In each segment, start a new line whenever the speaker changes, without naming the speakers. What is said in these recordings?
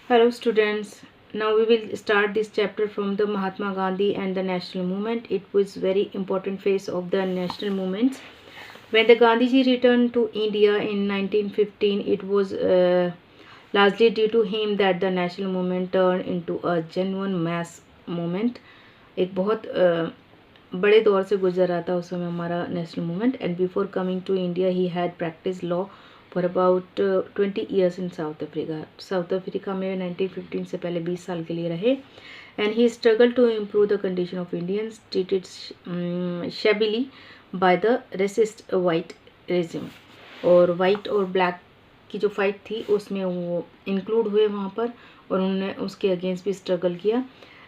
Hello students. Now we will start this chapter from the Mahatma Gandhi and the national movement. It was very important phase of the national movements. When the Gandhiji returned to India in 1915, it was largely due to him that the national movement turned into a genuine mass movement. एक बहुत बड़े दौर से गुजर रहा था उस समय हमारा national movement and before coming to India he had practice law for about 20 years in South Africa. South Africa में 1915 से पहले 20 साल के लिए रहे and he struggle to improve the condition of Indians treated shabbily by the racist white regime. और white और black की जो फाइट थी उसमें वो इंक्लूड हुए वहाँ पर और उन्होंने उसके अगेंस्ट भी स्ट्रगल किया।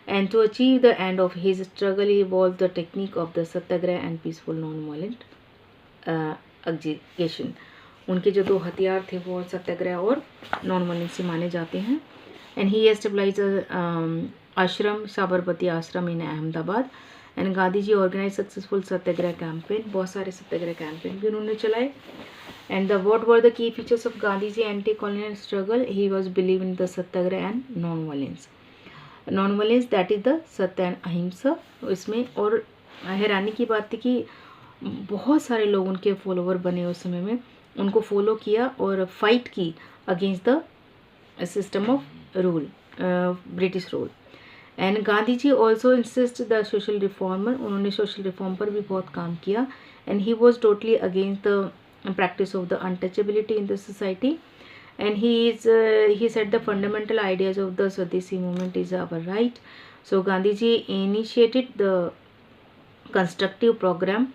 And to achieve the end of his struggle, he evolved the technique of the satyagraha and peaceful non-violent agitation. उनके जो दो हथियार थे वो सत्याग्रह और नॉन वायलेंस माने जाते हैं। And he एस्टेब्लाइज ashram Sabarmati ashram in Ahmedabad and Gandhi ji organise successful satyagraha campaign. बहुत सारे सत्याग्रह कैंपेन भी उन्होंने चलाए। And the what were the key features of Gandhi ji anti colonial struggle? He was believe in the satyagraha and non violence. Non violence that is the satya and ahimsa. इसमें और हैरानी की बात थी कि बहुत सारे लोग उनके फॉलोवर बने उस समय में, उनको फॉलो किया और फाइट की against the system of rule, British rule. And Gandhi ji also insist the social reformer. उन्होंने सोशल रिफॉर्म पर भी बहुत काम किया and he was totally against the practice of the untouchability in the society. And he said the fundamental ideas of the Swadeshi movement is our right. So Gandhiji initiated the constructive program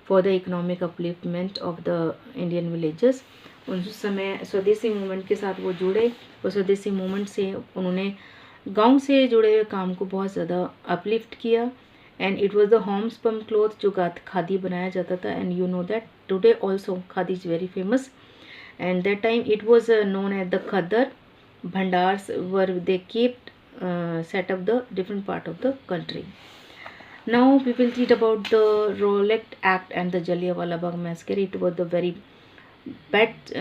for the economic upliftment of the Indian villages. उस समय स्वदेशी movement के साथ वो जुड़े और स्वदेशी movement से उन्होंने गांव से जुड़े हुए काम को बहुत ज़्यादा अपलिफ्ट किया। And it was the homespun cloth जो खादी बनाया जाता था। And you know that today also khadi is very famous. And that time it was known as the Khadar Bhandars where they kept set up the different part of the country. Now we will read about the Rowlatt Act and the Jallianwala Bagh massacre. It was the very bad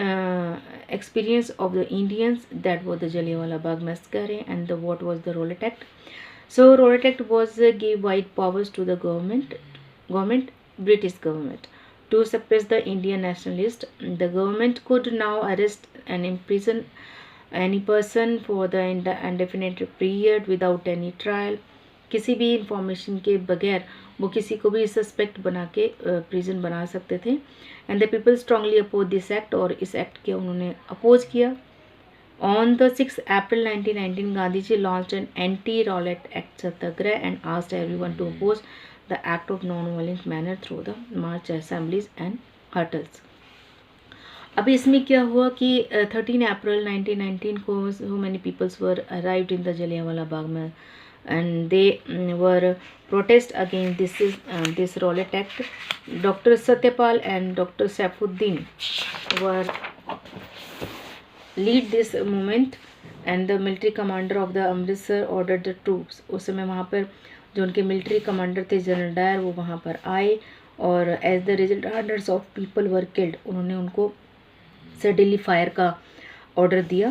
experience of the Indians. That was the Jallianwala Bagh massacre. And what was the Rowlatt Act? So Rowlatt Act was give wide powers to the British government to suppress the Indian nationalists. The government could now arrest and imprison any person for the indefinite period without any trial. किसी भी information के बगैर वो किसी को भी suspect बना के प्रिजन बना सकते थे। And the people strongly oppose this act. और इस एक्ट के उन्होंने अपोज किया। On the 6th April 1919, Gandhiji launched an anti-Rowlatt Act satyagrah and asked everyone to oppose the act of non-violent manner through the march, assemblies and hurdles. अब इसमें क्या हुआ कि 13 अप्रैल 1919 को so many peoples were arrived in the Jallianwala Bagh में and they were protest against this Rowlatt Act. Dr. Satyapal and Dr. Saifuddin were lead this movement and the military commander of the Amritsar ordered the troops. उस समय वहाँ पर जो उनके military commander थे General Dyer वो वहाँ पर आए और as the result hundreds of people were killed. उन्होंने उनको सडनली फायर का ऑर्डर दिया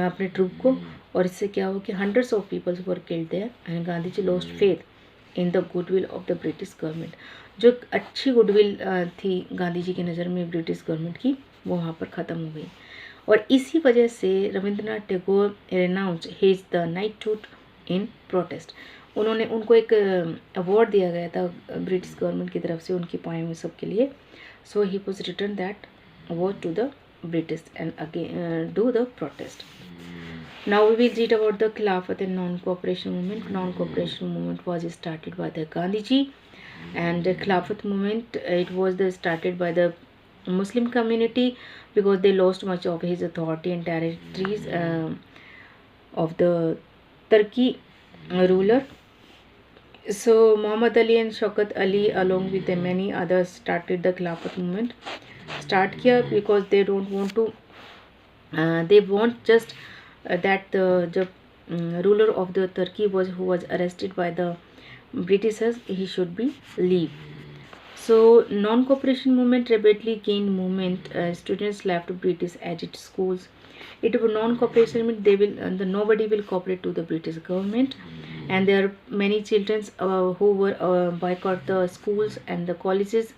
अपने ट्रूप को और इससे क्या हो कि hundreds of peoples were killed there and Gandhi ji lost faith in the goodwill of the British government. जो अच्छी गुडविल थी गांधी जी की नज़र में ब्रिटिश गवर्नमेंट की वो वहाँ पर ख़त्म हो गई। और इसी वजह से Rabindranath Tagore renounced his the knighthood in protest. उन्होंने उनको एक अवार्ड दिया गया था ब्रिटिश गवर्नमेंट की तरफ से उनकी पोएम सब के लिए। So he was return that award to the British and again do the protest. Now we will read about the Khilafat and non cooperation movement. Non cooperation movement was started by the Gandhi ji and Khilafat movement it was the started by the Muslim community because they lost much of his authority and territories of the Turkey ruler. So Muhammad Ali and Shaukat Ali along with many others started the Khilafat movement. Start किया because they don't want to they want just that the ruler of the Turkey who was arrested by the Britishers he should be leave. So non-cooperation movement rapidly gained movement. Students left British-aided schools It was non-cooperation means they will nobody will cooperate to the British government, and there are many children who were boycott the schools and the colleges,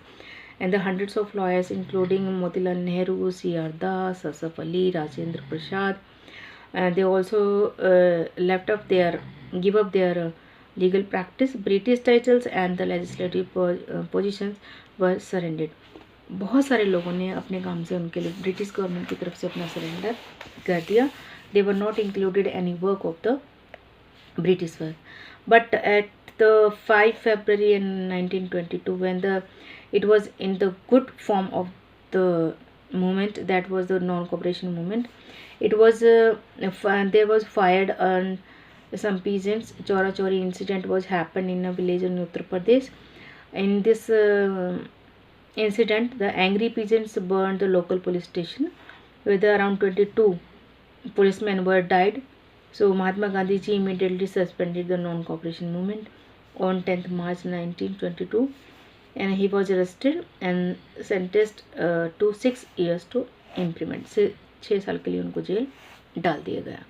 and the hundreds of lawyers including Motilal Nehru, C.R. Das, Asaf Ali, Rajendra Prasad, they also give up their legal practice. British titles and the legislative positions were surrendered. बहुत सारे लोगों ने अपने काम से उनके लिए British government की तरफ से अपना सरेंडर कर दिया. They were not included any work of the British work. But at the 5 February in 1922, when it was in the good form of the movement, that was the non-cooperation movement, it was there was fired on some peasants. Chora Chori incident was happened in a village in Uttar Pradesh. In this incident, the angry peasants burned the local police station, with around 22 policemen were died. So Mahatma Gandhi ji immediately suspended the non-cooperation movement on 10th March 1922, and he was arrested and sentenced to 6 years to imprisonment. 6 साल के लिए उनको jail डाल दिया गया.